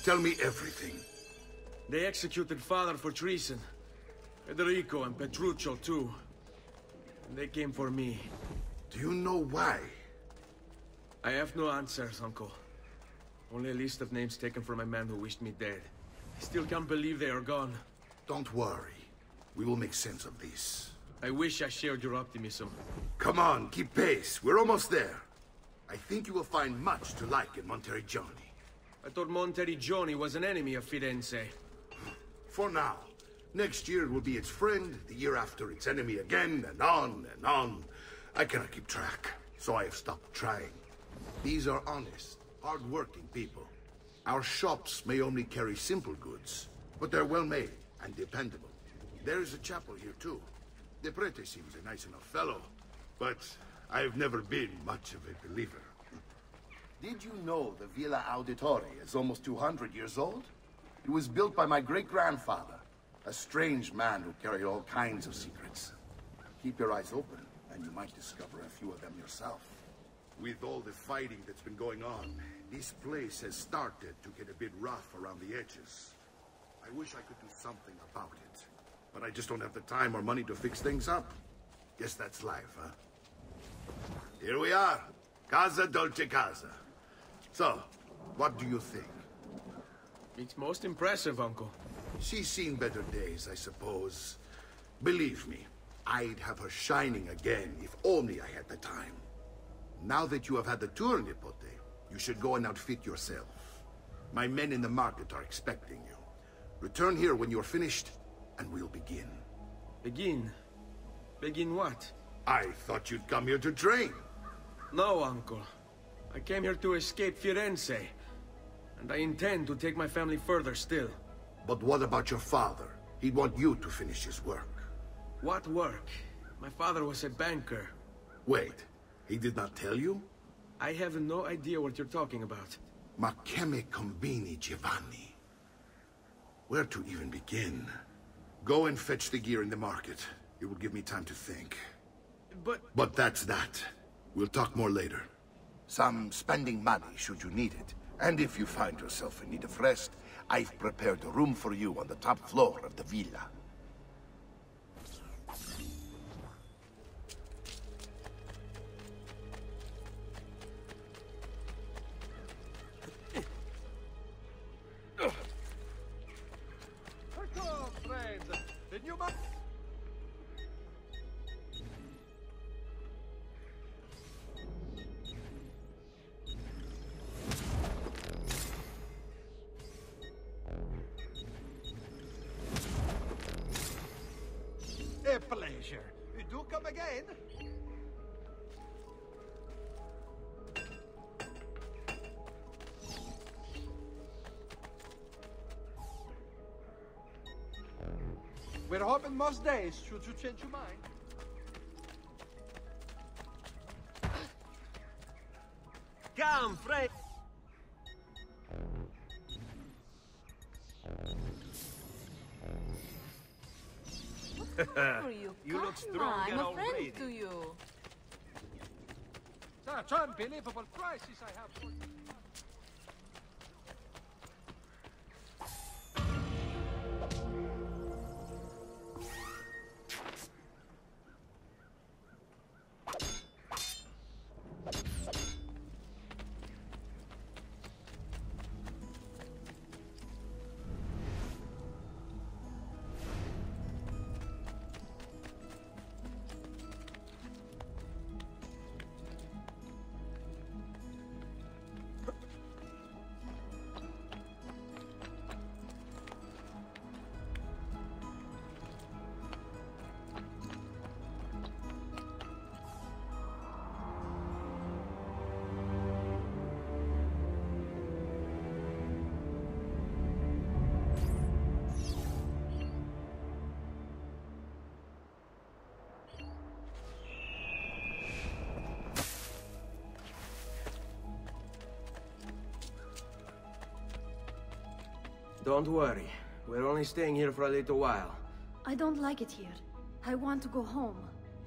Tell me everything. They executed father for treason. Federico and Petruccio too. And they came for me. Do you know why? I have no answers, Uncle. Only a list of names taken from a man who wished me dead. I still can't believe they are gone. Don't worry. We will make sense of this. I wish I shared your optimism. Come on, keep pace. We're almost there. I think you will find much to like in Monteriggioni. I thought Monteriggioni was an enemy of Firenze. For now. Next year it will be its friend, the year after its enemy again, and on and on. I cannot keep track, so I have stopped trying. These are honest, hard-working people. Our shops may only carry simple goods, but they're well-made and dependable. There is a chapel here, too. The prete seems a nice enough fellow, but I've never been much of a believer. Did you know the Villa Auditore is almost 200 years old? It was built by my great-grandfather, a strange man who carried all kinds of secrets. Keep your eyes open, and you might discover a few of them yourself. With all the fighting that's been going on, this place has started to get a bit rough around the edges. I wish I could do something about it, but I just don't have the time or money to fix things up. Guess that's life, huh? Here we are. Casa Dolce Casa. So, what do you think? It's most impressive, Uncle. She's seen better days, I suppose. Believe me, I'd have her shining again if only I had the time. Now that you have had the tour, Nipote, you should go and outfit yourself. My men in the market are expecting you. Return here when you're finished, and we'll begin. Begin? Begin what? I thought you'd come here to train. No, Uncle. I came here to escape Firenze. And I intend to take my family further still. But what about your father? He'd want you to finish his work. What work? My father was a banker. Wait, he did not tell you? I have no idea what you're talking about. Ma che me combini, Giovanni? Where to even begin? Go and fetch the gear in the market. It will give me time to think. But that's that. We'll talk more later. Some spending money should you need it. And if you find yourself in need of rest, I've prepared a room for you on the top floor of the villa. A pleasure. You do come again? We're open most days, should you change your mind. Come, Fred! For you. You look Come stronger on, I'm a already. friend to you. Such unbelievable prices I have for you. Don't worry. We're only staying here for a little while. I don't like it here. I want to go home.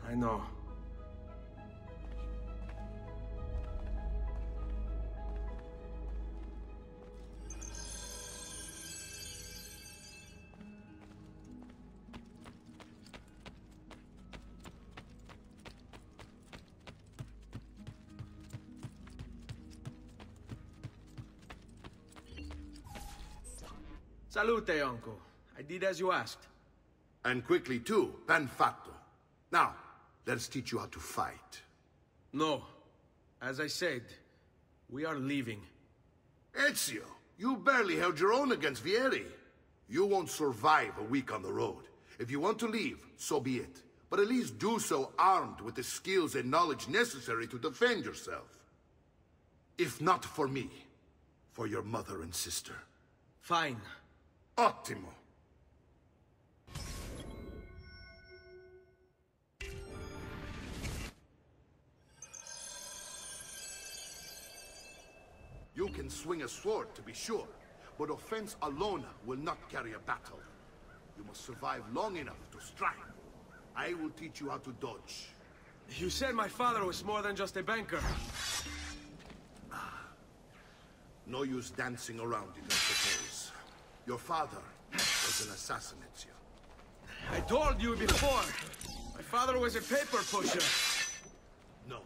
I know. Salute, uncle. I did as you asked. And quickly too, ben fatto. Now, let's teach you how to fight. No. As I said, we are leaving. Ezio, you barely held your own against Vieri. You won't survive a week on the road. If you want to leave, so be it. But at least do so armed with the skills and knowledge necessary to defend yourself. If not for me, for your mother and sister. Fine. Ottimo. You can swing a sword, to be sure, but offense alone will not carry a battle. You must survive long enough to strike. I will teach you how to dodge. You said my father was more than just a banker. No use dancing around it, I suppose. Your father was an assassin, Ezio. I told you before. My father was a paper pusher. No.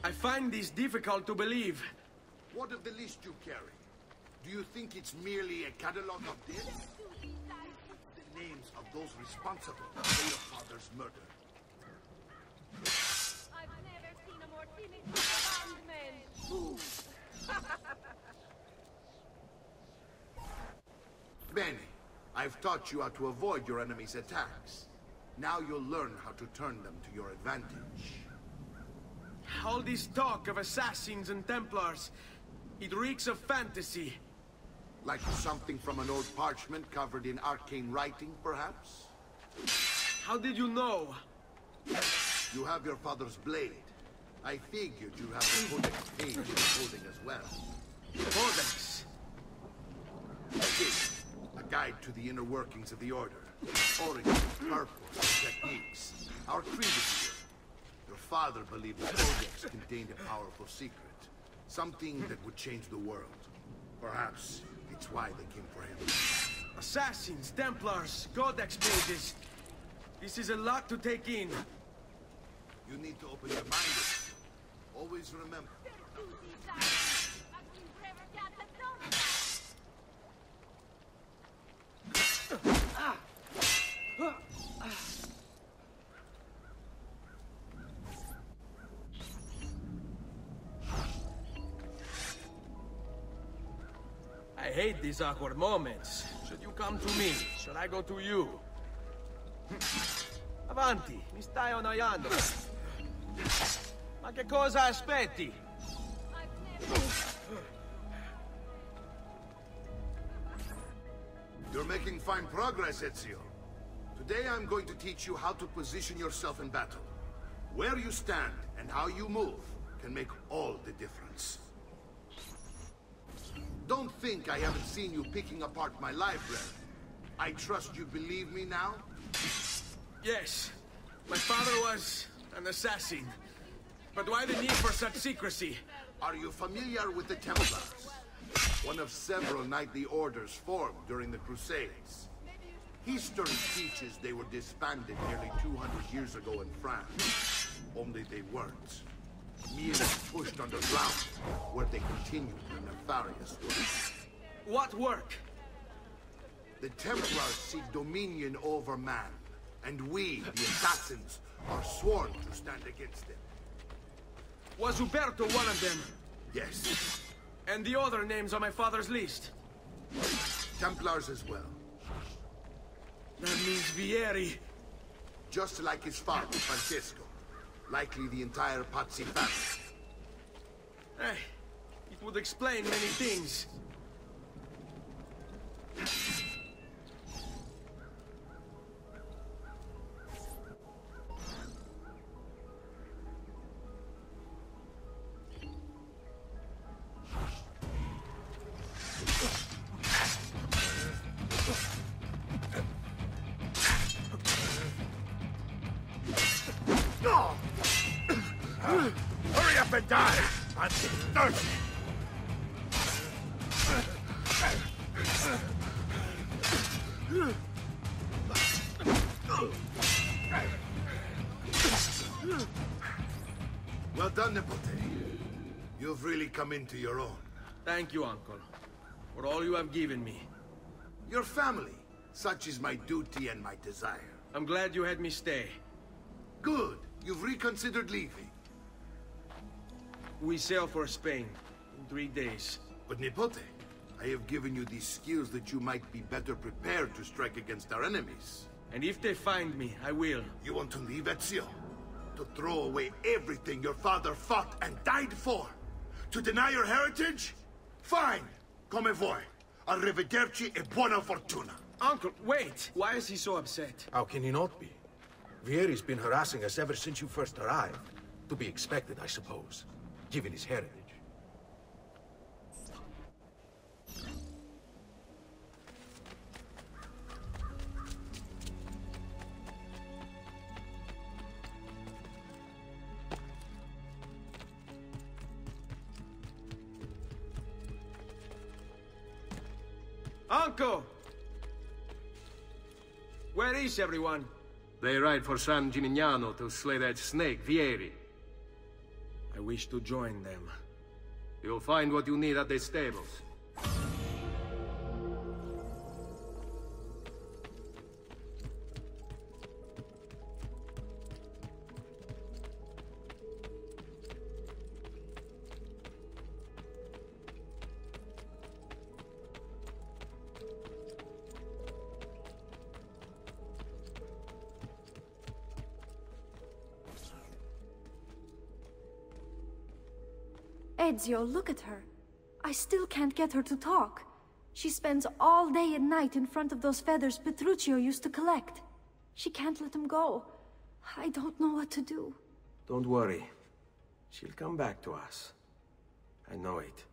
I find this difficult to believe. What of the list you carry? Do you think it's merely a catalog of deaths? The names of those responsible for your father's murder. I've never seen a more timid man. Bene, I've taught you how to avoid your enemy's attacks. Now you'll learn how to turn them to your advantage. All this talk of assassins and Templars, it reeks of fantasy. Like something from an old parchment covered in arcane writing, perhaps? How did you know? You have your father's blade. I figured you have the codex page in the holding as well. Codex. It, a guide to the inner workings of the Order. Origin, purpose, and techniques. Our creed is here. Your father believed the codex contained a powerful secret. Something that would change the world. Perhaps it's why they came for him. Assassins, Templars, Codex pages. This is a lot to take in. You need to open your mind. Always remember. I hate these awkward moments. Should you come to me? Should I go to you? Avanti, mi stai annoiando. Ma che cosa aspetti? You're making fine progress, Ezio. Today I'm going to teach you how to position yourself in battle. Where you stand and how you move can make all the difference. Don't think I haven't seen you picking apart my library. I trust you believe me now? Yes. My father was an assassin. But why the need for such secrecy? Are you familiar with the Templars? One of several knightly orders formed during the Crusades. History teaches they were disbanded nearly 200 years ago in France. Only they weren't. Merely pushed underground, where they continued their nefarious work. What work? The Templars seek dominion over man, and we, the assassins, are sworn to stand against them. Was Uberto one of them? Yes. And the other names on my father's list? Templars as well. That means Vieri. Just like his father, Francesco. Likely the entire Pazzi family. Eh, it would explain many things. Hurry up and die! I'm thirsty! Well done, Nipote. You've really come into your own. Thank you, Uncle, for all you have given me. Your family. Such is my duty and my desire. I'm glad you had me stay. Good. You've reconsidered leaving. We sail for Spain in 3 days. But Nipote, I have given you these skills that you might be better prepared to strike against our enemies. And if they find me, I will. You want to leave, Ezio? To throw away everything your father fought and died for? To deny your heritage? Fine. Come vuoi. Arrivederci e buona fortuna. Uncle, wait! Why is he so upset? How can he not be? Vieri's been harassing us ever since you first arrived. To be expected, I suppose, given his heritage. Uncle! Where is everyone? They ride for San Gimignano to slay that snake, Vieri. I wish to join them. You'll find what you need at the stables. Ezio, look at her. I still can't get her to talk. She spends all day and night in front of those feathers Petruchio used to collect. She can't let them go. I don't know what to do. Don't worry. She'll come back to us. I know it.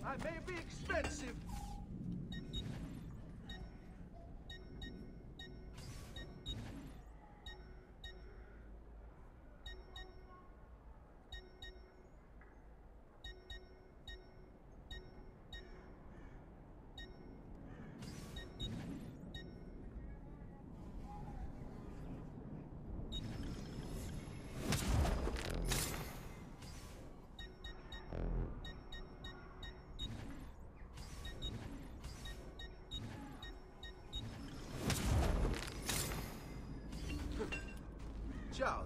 I may be expensive. Ciao.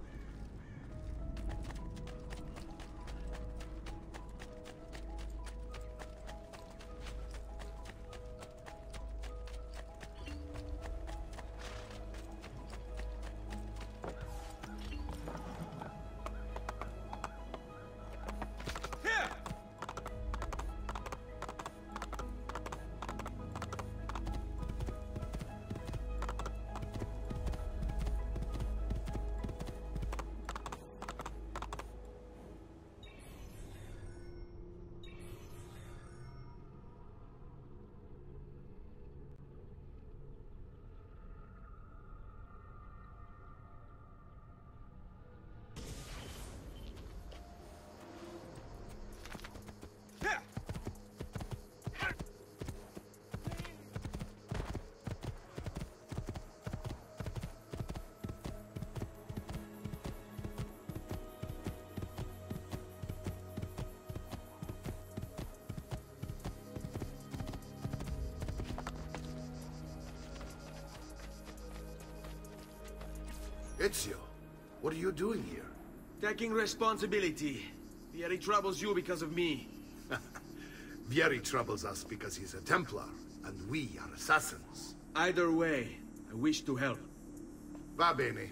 Ezio, what are you doing here? Taking responsibility. Vieri troubles you because of me. Vieri troubles us because he's a Templar, and we are assassins. Either way, I wish to help. Va bene.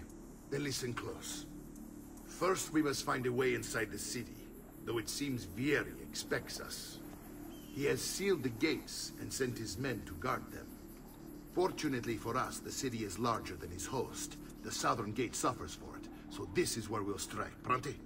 Then listen close. First, we must find a way inside the city, though it seems Vieri expects us. He has sealed the gates and sent his men to guard them. Fortunately for us, the city is larger than his host. The southern gate suffers for it, so this is where we'll strike. Pronti?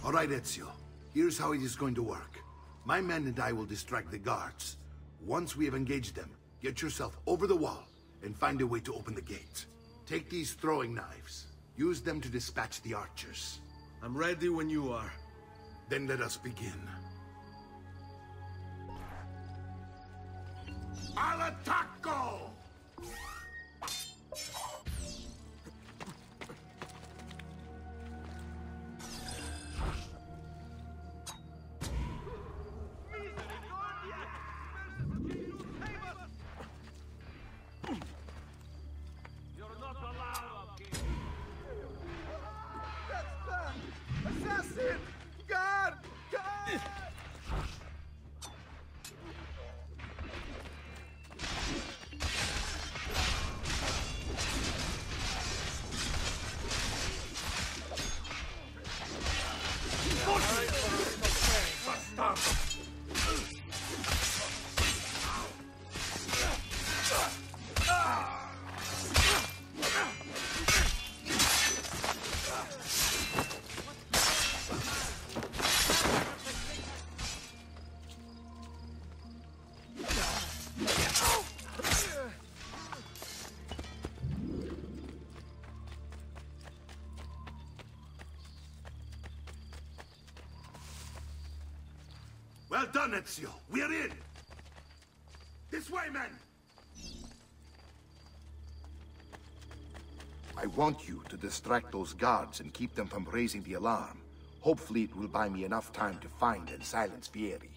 All right, Ezio. Here's how it is going to work. My men and I will distract the guards. Once we have engaged them, get yourself over the wall and find a way to open the gate. Take these throwing knives. Use them to dispatch the archers. I'm ready when you are. Then let us begin. Al attacco! Well done, Ezio. We're in! This way, men! I want you to distract those guards and keep them from raising the alarm. Hopefully it will buy me enough time to find and silence Vieri.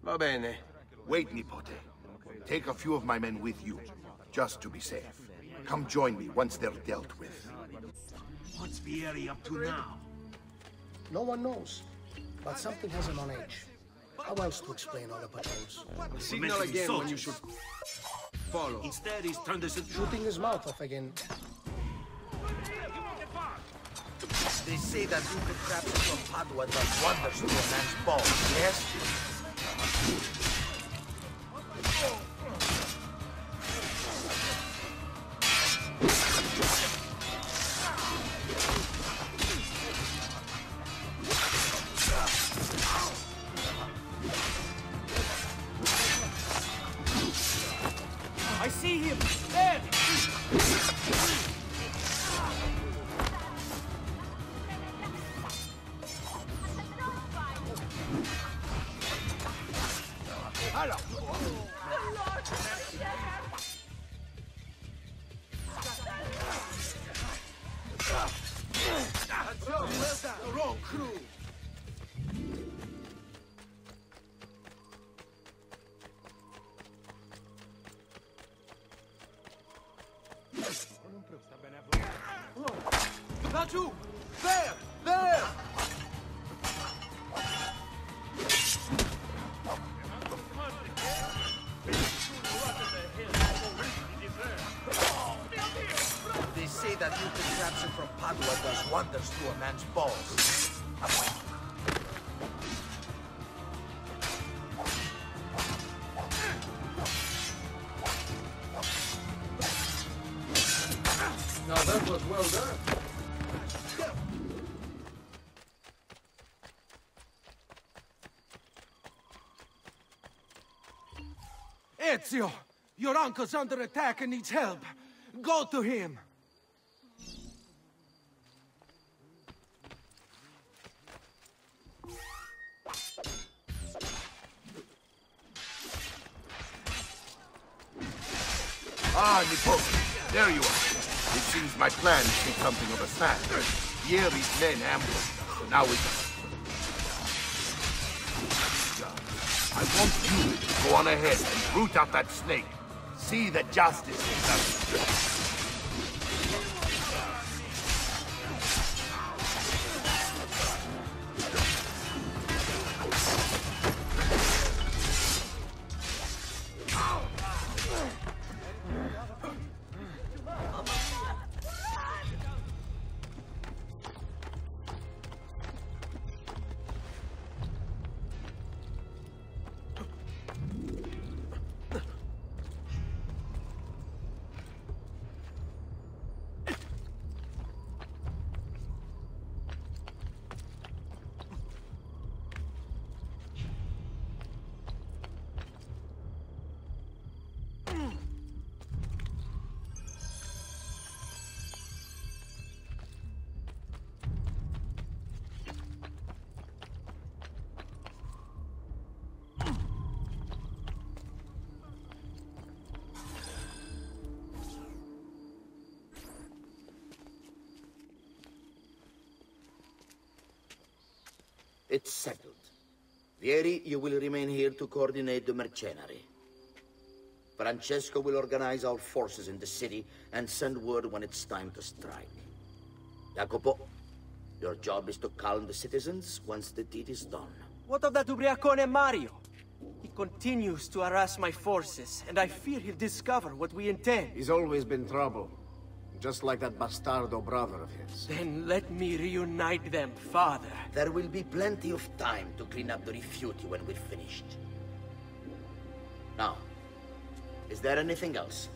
Va bene. Wait, Nipote. Take a few of my men with you, just to be safe. Come join me once they're dealt with. What's Vieri up to now? No one knows, but something has him on edge. How else to explain all the patrols? Signal again when you should follow. Instead, he's turned us into... Shooting his mouth off again. They say that you can grab from Padua does wonders to a man's balls, yes? I see him! There! The wrong crew! Laggiù! There! There! They say that you can grab from Padua does wonders to a man's balls. Now that was well done. Ezio! Your uncle's under attack and needs help. Go to him! Ah, Nipote, there you are. It seems my plan took something of a snap. Vieri's men ambushed us, so now we... I want you to go on ahead and root out that snake. See that justice is done. It's settled. Vieri, you will remain here to coordinate the mercenary. Francesco will organize our forces in the city and send word when it's time to strike. Jacopo, your job is to calm the citizens once the deed is done. What of that Ubriacone Mario? He continues to harass my forces, and I fear he'll discover what we intend. He's always been trouble. Just like that bastardo brother of his. Then let me reunite them, father. There will be plenty of time to clean up the Rifiuti when we're finished. Now, is there anything else?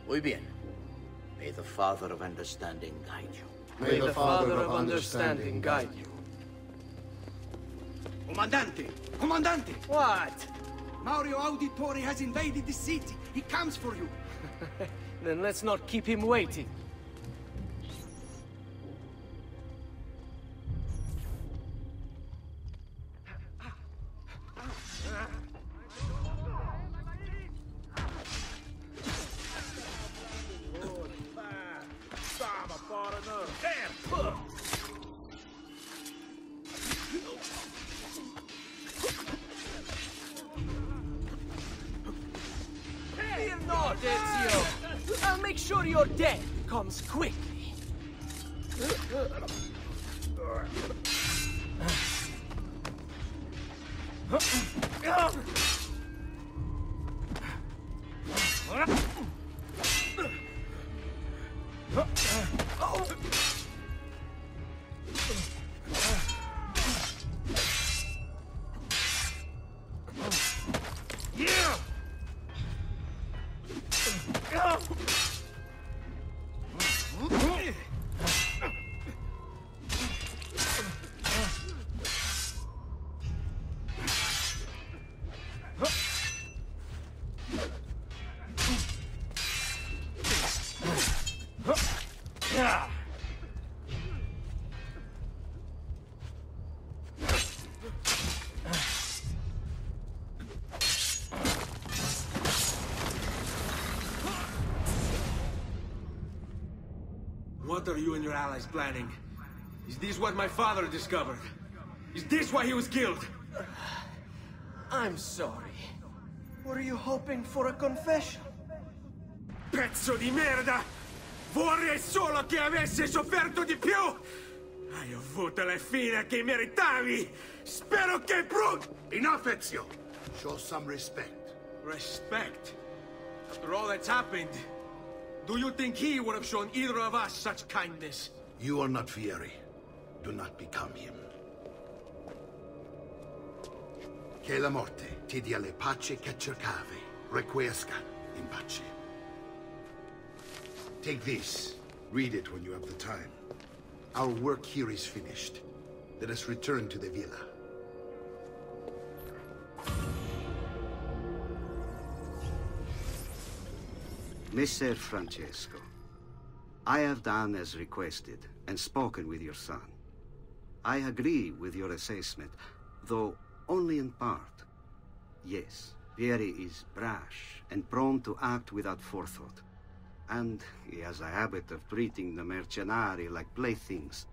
Muy bien. May the Father of Understanding guide you. May the Father of Understanding guide you. Comandante! Comandante! What? Mario Auditore has invaded the city. He comes for you. Then let's not keep him waiting. Fear not, Ezio! I'll make sure your death comes quickly. What are you and your allies planning? Is this what my father discovered? Is this why he was killed? I'm sorry. Were you hoping for a confession? Pezzo di merda! Vorrei solo che avessi sofferto di più! Hai avuto la fine che meritavi! Spero che Enough, Ezio! Show some respect. Respect? After all that's happened, do you think he would have shown either of us such kindness? You are not Fieri. Do not become him. Che la morte ti dia le pace che cercavi. Requiesca in pace. Take this. Read it when you have the time. Our work here is finished. Let us return to the villa. Messer Francesco, I have done as requested and spoken with your son. I agree with your assessment, though only in part. Yes, Vieri is brash and prone to act without forethought. And he has a habit of treating the mercenari like playthings.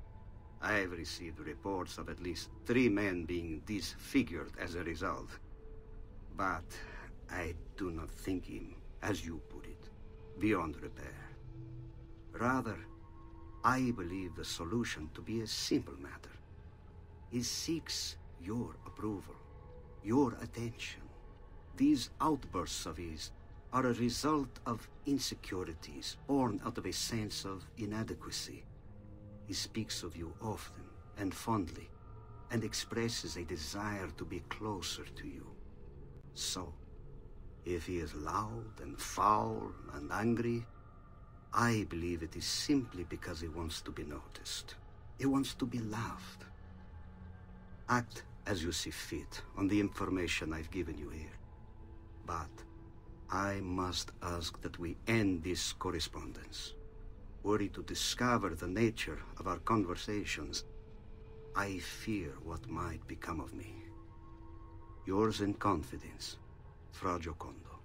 I have received reports of at least 3 men being disfigured as a result. But I do not think him, as you put it, beyond repair. Rather, I believe the solution to be a simple matter. He seeks your approval, your attention. These outbursts of his are a result of insecurities born out of a sense of inadequacy. He speaks of you often and fondly, and expresses a desire to be closer to you. So, if he is loud and foul and angry, I believe it is simply because he wants to be noticed. He wants to be loved. Act as you see fit on the information I've given you here. But I must ask that we end this correspondence. Were he to discover the nature of our conversations, I fear what might become of me. Yours in confidence, Fra Giocondo.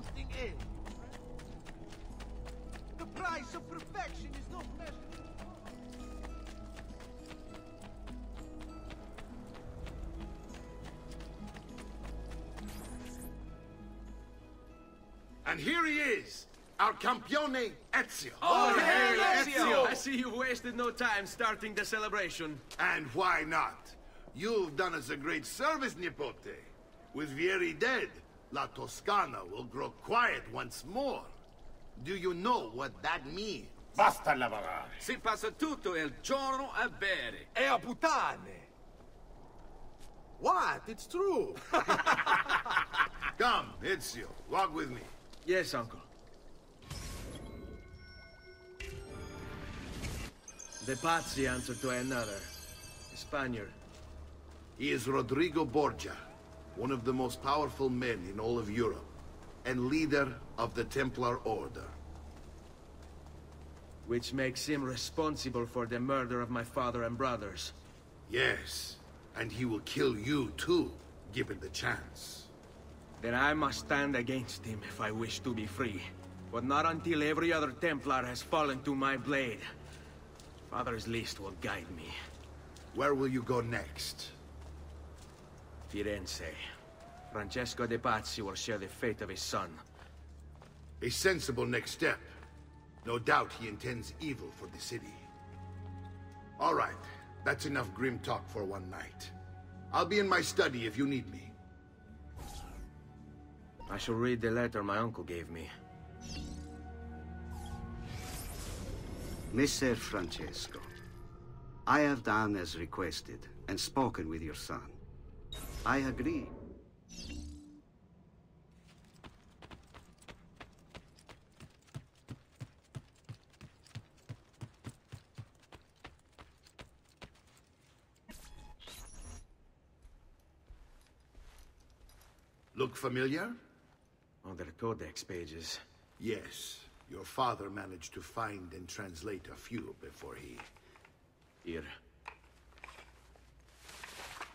something else. The price of perfection is not measured. And here he is, our campione Ezio. Oh, hail Ezio! I see you wasted no time starting the celebration. And why not? You've done us a great service, Nipote. With Vieri dead, La Toscana will grow quiet once more. Do you know what that means? Basta lavorare. Si passa tutto il giorno a bere. E a puttane. What? It's true. Come, Ezio, walk with me. Yes, uncle. De Pazzi answered to another, a Spaniard. He is Rodrigo Borgia, one of the most powerful men in all of Europe, and leader of the Templar Order. Which makes him responsible for the murder of my father and brothers. Yes, and he will kill you too, given the chance. Then I must stand against him if I wish to be free. But not until every other Templar has fallen to my blade. Father's list will guide me. Where will you go next? Firenze. Francesco de Pazzi will share the fate of his son. A sensible next step. No doubt he intends evil for the city. All right, that's enough grim talk for one night. I'll be in my study if you need me. I shall read the letter my uncle gave me. Messer Francesco, I have done as requested and spoken with your son. I agree. Look familiar? On their codex pages. Yes. Your father managed to find and translate a few before he... Here.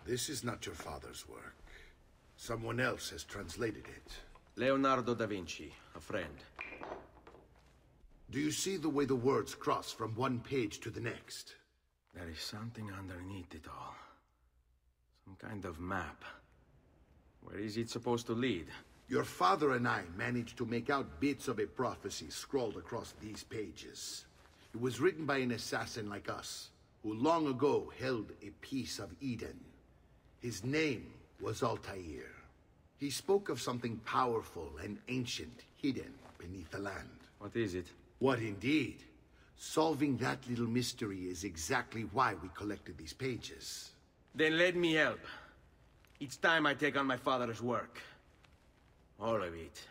This is not your father's work. Someone else has translated it. Leonardo da Vinci, a friend. Do you see the way the words cross from one page to the next? There is something underneath it all. Some kind of map. Where is it supposed to lead? Your father and I managed to make out bits of a prophecy scrawled across these pages. It was written by an assassin like us, who long ago held a piece of Eden. His name was Altair. He spoke of something powerful and ancient hidden beneath the land. What is it? What indeed? Solving that little mystery is exactly why we collected these pages. Then let me help. It's time I take on my father's work. All of it.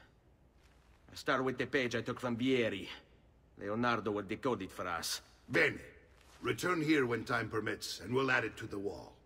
I start with the page I took from Vieri. Leonardo will decode it for us. Bene. Return here when time permits, and we'll add it to the wall.